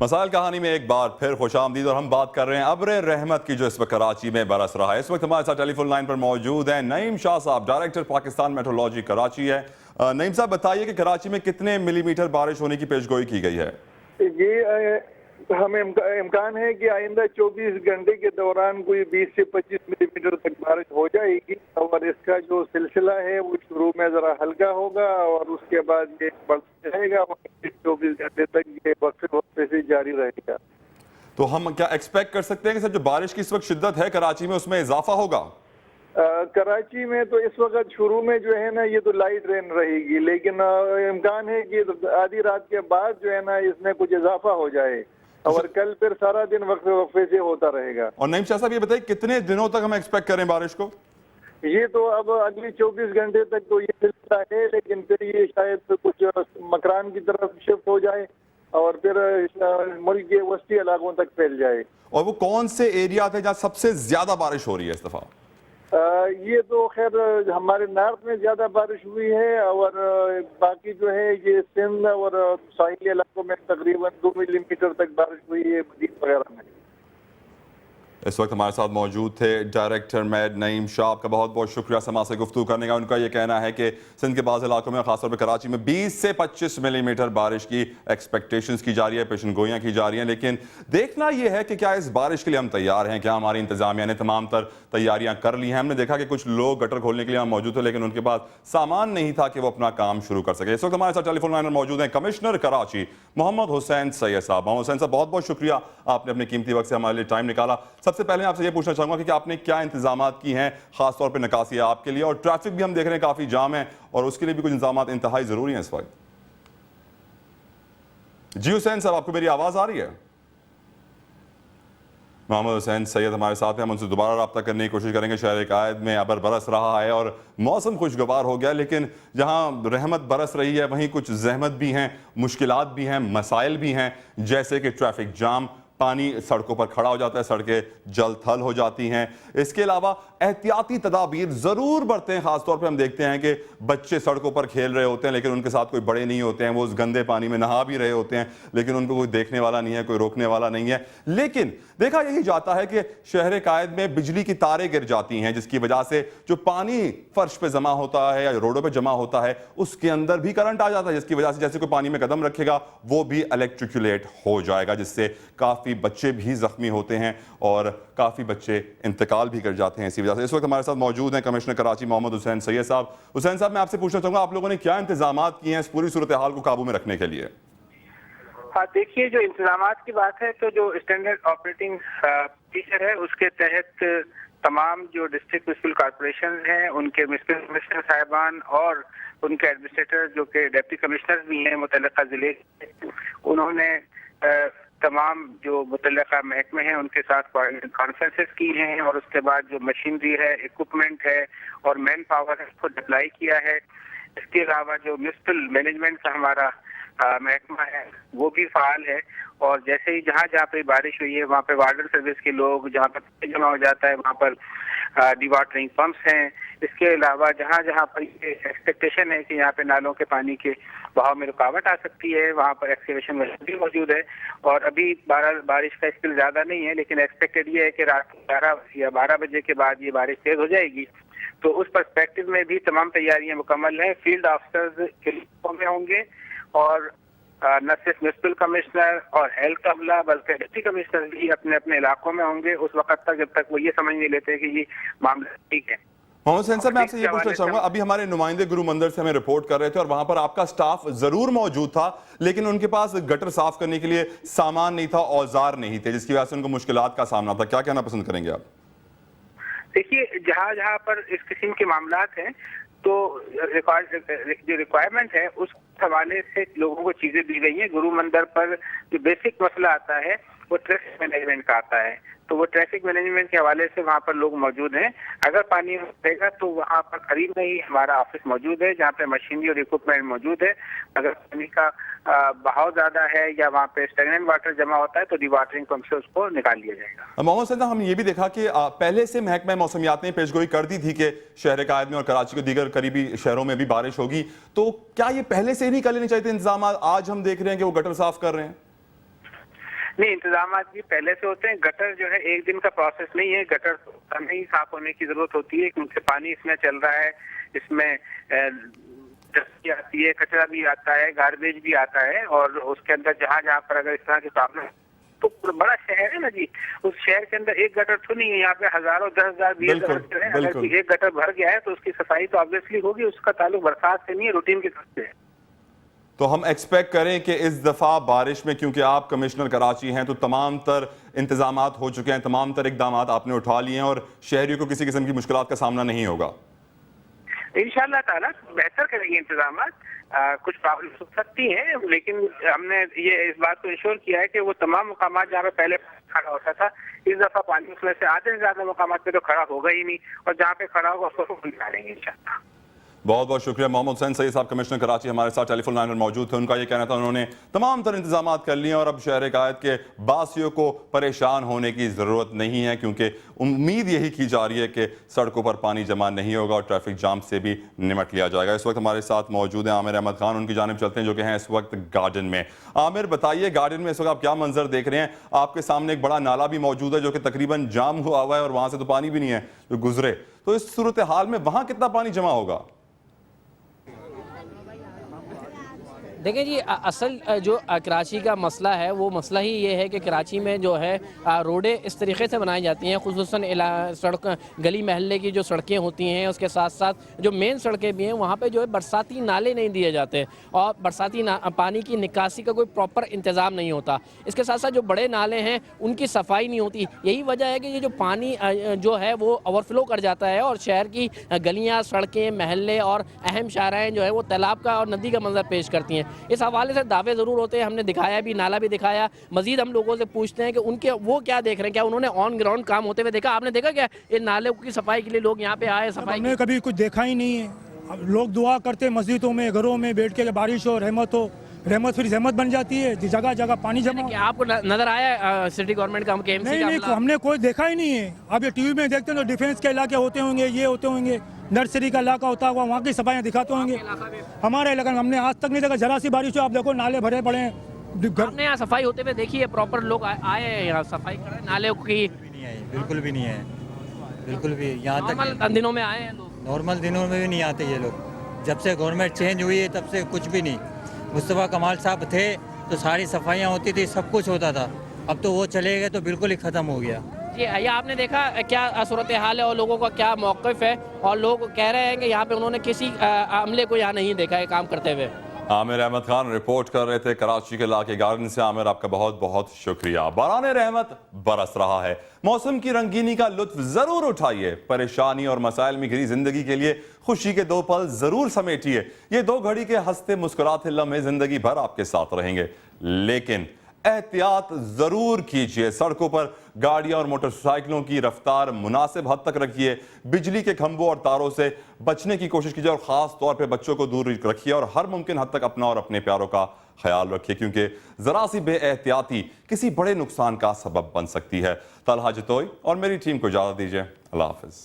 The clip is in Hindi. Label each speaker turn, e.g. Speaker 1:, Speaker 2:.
Speaker 1: मसाइल कहानी में एक बार फिर खुशामदीद और हम बात कर रहे हैं अब्र रहमत की जो इस वक्त कराची में बरस रहा है। इस वक्त हमारे साथ टेलीफोन लाइन पर मौजूद हैं नईम शाह साहब, डायरेक्टर पाकिस्तान मेट्रोलॉजी कराची है। नईम साहब बताइए कि कराची में कितने मिलीमीटर बारिश होने की पेशगोई की गई है?
Speaker 2: ये हमें इम्कान है कि आइंदा 24 घंटे के दौरान कोई 20 से 25 मिलीमीटर तक बारिश हो जाएगी और इसका जो सिलसिला है वो शुरू में जरा हल्का होगा और उसके बाद ये बढ़ता जाएगा और 24 घंटे तक ये वक्फे से जारी रहेगा।
Speaker 1: तो हम क्या एक्सपेक्ट कर सकते हैं कि सर जो बारिश की इस वक्त शिद्दत है कराची में उसमें इजाफा होगा?
Speaker 2: कराची में तो इस वक्त शुरू में जो है ना ये तो लाइट रेन रहेगी, लेकिन इम्कान है कि आधी रात के बाद जो है ना इसमें कुछ इजाफा हो जाए और कल फिर सारा दिन वक्फे से होता रहेगा।
Speaker 1: और नईम शाह साहब ये बताइए कितने दिनों तक हम एक्सपेक्ट करें बारिश को?
Speaker 2: ये तो अब अगली 24 घंटे तक तो ये सिलसिला है, लेकिन फिर ये शायद कुछ मकरान की तरफ शिफ्ट हो जाए और फिर मुल्क के वस्ती इलाकों तक फैल जाए।
Speaker 1: और वो कौन से एरिया थे जहाँ सबसे ज्यादा बारिश हो रही है इस दफा?
Speaker 2: ये तो खैर हमारे नॉर्थ में ज्यादा बारिश हुई है और बाकी जो है ये सिंध और साहिली इलाकों में तकरीबन 2 मिलीमीटर तक बारिश हुई है मजीद वगैरह में।
Speaker 1: इस वक्त हमारे साथ मौजूद थे डायरेक्टर मैड नईम शाह। आपका बहुत बहुत शुक्रिया समाज से गुफ्तगू करने का। उनका ये कहना है कि सिंध के बाज़ इलाकों में खासतौर पर कराची में 20 से 25 मिलीमीटर बारिश की एक्सपेक्टेशंस की जा रही है, पेशनगोइयाँ की जा रही हैं। लेकिन देखना यह है कि क्या इस बारिश के लिए हम तैयार हैं, क्या हमारी इंतजामिया ने तमाम तर तैयारियां कर ली हैं। हमने देखा कि कुछ लोग गटर खोलने के लिए मौजूद थे लेकिन उनके पास सामान नहीं था कि वो अपना काम शुरू कर सके। इस वक्त हमारे साथ टेलीफोन लाइन पर मौजूद हैं कमिश्नर कराची मोहम्मद हुसैन सैयद साहब। मोहम्मद हुसैन साहब बहुत बहुत शुक्रिया, आपने अपने कीमती वक्त से हमारे लिए टाइम निकाला। सबसे पहले आपसे ये पूछना चाहूंगा कि आपने क्या इंतजामात की हैं खासतौर पर निकासिया आपके लिए, और ट्रैफिक भी हम देख रहे हैं काफी जाम है और उसके लिए भी कुछ इंतजामात इंतहाई जरूरी हैं इस वक्त। जी हुसैन साहब, आपको मेरी आवाज आ रही है? मोहम्मद हुसैन सैयद हमारे साथ हैं, हम उनसे दोबारा रब्ता करने की कोशिश करेंगे। शहर कायद में अबर बरस रहा है और मौसम खुशगवार हो गया, लेकिन जहां रहमत बरस रही है वहीं कुछ जहमत भी हैं, मुश्किलात भी हैं, मसाइल भी हैं, जैसे कि ट्रैफिक जाम, पानी सड़कों पर खड़ा हो जाता है, सड़कें जल थल हो जाती हैं। इसके अलावा एहतियाती तदाबीर ज़रूर बरतें। खासतौर पर हम देखते हैं कि बच्चे सड़कों पर खेल रहे होते हैं लेकिन उनके साथ कोई बड़े नहीं होते हैं, वो उस गंदे पानी में नहा भी रहे होते हैं लेकिन उनको कोई देखने वाला नहीं है, कोई रोकने वाला नहीं है। लेकिन देखा यही जाता है कि शहर कायद में बिजली की तारें गिर जाती हैं जिसकी वजह से जो पानी फर्श पे जमा होता है या रोडों पे जमा होता है उसके अंदर भी करंट आ जाता है, जिसकी वजह से जैसे कोई पानी में कदम रखेगा वो भी इलेक्ट्रिकुलेट हो जाएगा, जिससे काफी बच्चे भी जख्मी होते हैं और काफी बच्चे इंतकाल भी कर जाते हैं इसी वजह से। इस वक्त हमारे साथ मौजूद हैं कमिश्नर कराची मोहम्मद हुसैन सैयद साहब। हुसैन साहब, मैं आपसे पूछना चाहूंगा आप लोगों ने क्या इंतजामात किए हैं इस पूरी सूरत हाल को काबू में रखने के लिए?
Speaker 3: हाँ, देखिए, जो इंतजामात की बात है तो जो स्टैंडर्ड ऑपरेटिंग प्रोसीजर है उसके तहत तमाम जो डिस्ट्रिक्ट म्युनिसिपल कॉर्पोरेशन हैं उनके म्युनिसिपल कमिश्नर साहिबान और उनके एडमिनिस्ट्रेटर जो कि डिप्टी कमिश्नर भी हैं मुतल्लिका जिले, उन्होंने तमाम जो मुतल्लिका महकमे हैं उनके साथ कॉन्फ्रेंसेस की हैं और उसके बाद जो मशीनरी है, इक्विपमेंट है और मैन पावर है उसको डिप्लाई किया है। इसके अलावा जो म्युनिसिपल मैनेजमेंट का हमारा महकमा है वो भी फाल है और जैसे ही जहाँ जहाँ पे बारिश हुई है वहाँ पे वाटर सर्विस के लोग, जहाँ पर जमा हो जाता है वहाँ पर डिवाटरिंग पंप्स हैं। इसके अलावा जहाँ जहाँ पर ये एक्सपेक्टेशन है कि यहाँ पे नालों के पानी के बहाव में रुकावट आ सकती है वहाँ पर एक्सकेवेशन मशीन भी मौजूद है और अभी बारिश का स्पिल ज़्यादा नहीं है लेकिन एक्सपेक्टेड ये है कि रात 11 या 12 बजे के बाद ये बारिश तेज हो जाएगी। तो उस पर्सपेक्टिव में भी तमाम तैयारियां मुकम्मल हैं। फील्ड ऑफिसर्स इलाकों में होंगे और न सिर्फ म्युनिसिपल कमिश्नर और हेल्थ अमला बल्कि डिप्टी कमिश्नर भी अपने अपने इलाकों में होंगे उस वक्त तक जब तक वो ये समझ नहीं लेते कि ये मामला ठीक है।
Speaker 1: मोहम्मद हुसैन साहब, मैं आपसे ये पूछना चाहूंगा, अभी हमारे नुमाइंदे गुरु मंदिर से हमें रिपोर्ट कर रहे थे और वहां पर आपका स्टाफ जरूर मौजूद था लेकिन उनके पास गटर साफ करने के लिए सामान नहीं था, औजार नहीं थे, जिसकी वजह से उनको मुश्किलात का सामना था। क्या कहना पसंद करेंगे आप?
Speaker 3: देखिए, जहाँ जहाँ पर इस किस्म के मामलात हैं तो जो रिक्वायरमेंट है उस हवाले से लोगों को चीजें दी गई हैं। गुरु मंदिर पर जो बेसिक मसला आता है वो ट्रैफिक मैनेजमेंट का आता है, तो वो ट्रैफिक मैनेजमेंट के हवाले से वहाँ पर लोग मौजूद हैं। अगर पानी रहेगा तो वहाँ पर करीब में ही हमारा ऑफिस मौजूद है जहाँ पे मशीनरी और इक्विपमेंट मौजूद है। अगर पानी का बहाव ज्यादा है या वहाँ पे स्टेगनेंट वाटर जमा होता है तो डिवाटरिंग पंप से उसको निकाल लिया जाएगा।
Speaker 1: मोहम्मद साहब, हम ये भी देखा कि पहले से महकमा मौसमियात ने पेशगोई कर दी थी कि शहर कायद में और कराची के दीगर करीबी शहरों में भी बारिश होगी, तो क्या ये पहले से ही नहीं कर लेने चाहिए थे इंतजाम? आज हम देख रहे हैं कि वो गटर साफ कर रहे हैं।
Speaker 3: नहीं, इंतजाम भी पहले से होते हैं। गटर जो है एक दिन का प्रोसेस नहीं है, गटर समय ही साफ होने की जरूरत होती है क्योंकि पानी इसमें चल रहा है, इसमें डस्ट भी आती है, कचरा भी आता है, गार्बेज भी आता है, और उसके अंदर जहाँ जहाँ पर अगर इस तरह की प्रॉब्लम, तो बड़ा शहर है ना जी, उस शहर के अंदर एक गटर तो नहीं है, यहाँ पे हजारों 10,000 20,000 है। अगर एक गटर भर गया है तो उसकी सफाई तो ऑब्वियसली होगी, उसका ताल्लुक बरसात से नहीं है, रूटीन के साथ से है।
Speaker 1: तो हम एक्सपेक्ट करें कि इस दफा बारिश में, क्योंकि आप कमिश्नर कराची हैं, तो तमाम तर इंतजामात हो चुके हैं, तमाम तर इकदामात आपने उठा लिए हैं और शहरियों को किसी किस्म की मुश्किलात का सामना नहीं होगा।
Speaker 3: इंशाअल्लाह ताला बेहतर करेंगे इंतजामात। कुछ प्रॉब्लम हो सकती है, लेकिन हमने ये इस बात को इंश्योर किया है कि वो तमाम मुकामात जहाँ पे पहले खड़ा होता था, इस दफा पानी उसमें से आधे से ज्यादा मुकामात पे तो खड़ा होगा ही नहीं, और जहाँ पे खड़ा होगा उसको निकालेंगे इंशाअल्लाह।
Speaker 1: बहुत बहुत शुक्रिया। मोहम्मद हुसैन सईद साहब कमिश्नर कराची हमारे साथ टेलीफोन लाइन पर मौजूद थे। उनका ये कहना था उन्होंने तमाम तर इंतजाम कर लिए और अब शहर कायद के बासियों को परेशान होने की ज़रूरत नहीं है, क्योंकि उम्मीद यही की जा रही है कि सड़कों पर पानी जमा नहीं होगा और ट्रैफिक जाम से भी निमट लिया जाएगा। इस वक्त हमारे साथ मौजूद हैं आमिर अहमद खान, उनकी जानिब चलते हैं जो कि हैं इस वक्त गार्डन में। आमिर, बताइए गार्डन में इस वक्त आप क्या मंजर देख रहे हैं? आपके सामने एक बड़ा नाला भी मौजूद है जो कि तकरीबन जाम हुआ हुआ है और वहाँ से तो पानी भी नहीं है जो गुजरे, तो इस सूरत हाल में वहाँ कितना पानी जमा होगा?
Speaker 4: देखें जी, असल जो कराची का मसला है वो मसला ही ये है कि कराची में जो है रोडें इस तरीके से बनाई जाती हैं, खुसूसन सड़क गली महल्ले की जो सड़कें होती हैं, उसके साथ साथ जो मेन सड़कें भी हैं वहाँ पे जो है बरसाती नाले नहीं दिए जाते और बरसाती पानी की निकासी का कोई प्रॉपर इंतज़ाम नहीं होता। इसके साथ साथ जो बड़े नाले हैं उनकी सफाई नहीं होती। यही वजह है कि ये जो पानी जो है वो ओवरफ्लो कर जाता है और शहर की गलियाँ, सड़कें, महल्ले और अहम शाहराएँ जो है वो तालाब का और नदी का मंजर पेश करती हैं। इस हवाले से दावे ज़रूर होते हैं, हमने दिखाया भी, नाला भी दिखाया। मजीद हम लोगों से पूछते हैं कि उनके वो क्या देख रहे हैं, क्या उन्होंने ऑन ग्राउंड काम होते हुए देखा? आपने देखा क्या ये नाले की सफाई के लिए लोग यहाँ पे आए? सफाई
Speaker 5: हमने कभी कुछ देखा ही नहीं है। अब लोग दुआ करते हैं मस्जिदों में, घरों में बैठ के बारिश हो, रहमत हो, रहमत फिर जहमत बन जाती है, जगह जगह पानी जमा।
Speaker 4: क्या आपको नजर आया सिटी गवर्नमेंट का
Speaker 5: नहीं, हमने कोई देखा ही नहीं है। अब ये टीवी में देखते हैं तो डिफेंस के इलाके होते होंगे, ये होते होंगे, नर्सरी का इलाका होता होगा, वहाँ की सफाइयाँ दिखाते होंगे। हमारे इलाके में हमने आज तक नहीं देखा। जरा सी बारिश हो, आप देखो नाले भरे पड़े हैं।
Speaker 4: हमने यहाँ सफाई होते हुए देखी है, प्रॉपर लोग आए हैं यहाँ सफाई कर रहे हैं नाले की?
Speaker 6: बिल्कुल भी नहीं है, बिल्कुल भी। यहाँ तक
Speaker 4: दिनों में आए हैं लोग,
Speaker 6: नॉर्मल दिनों में भी नहीं आते ये लोग। जब से गवर्नमेंट चेंज हुई है तब से कुछ भी नहीं। मुस्तफ़ा कमाल साहब थे तो सारी सफाइयाँ होती थी, सब कुछ होता था। अब तो वो चले गए तो बिल्कुल ही ख़त्म हो गया।
Speaker 4: ये आपने देखा क्या सूरत हाल है और लोगों का क्या मौक़िफ़ है? और लोग कह रहे हैं कि यहाँ पे उन्होंने किसी अमले को यहाँ नहीं देखा है काम करते हुए।
Speaker 1: आमिर अहमद खान रिपोर्ट कर रहे थे कराची के इलाके गार्डन से। आमिर, आपका बहुत बहुत शुक्रिया। बाराने रहमत बरस रहा है, मौसम की रंगीनी का लुत्फ जरूर उठाइए। परेशानी और मसाइल में घिरी जिंदगी के लिए खुशी के 2 पल जरूर समेटिए। ये 2 घड़ी के हंसते मुस्कुराते लम्हे जिंदगी भर आपके साथ रहेंगे, लेकिन एहतियात जरूर कीजिए। सड़कों पर गाड़ियां और मोटरसाइकिलों की रफ्तार मुनासिब हद तक रखिए। बिजली के खंभों और तारों से बचने की कोशिश कीजिए और खास तौर पे बच्चों को दूर रखिए और हर मुमकिन हद तक अपना और अपने प्यारों का ख्याल रखिए, क्योंकि जरा सी बेएहतियाती किसी बड़े नुकसान का सबब बन सकती है। तलहा जतोई और मेरी टीम को इजाजत दीजिए। अल्लाह हाफिज।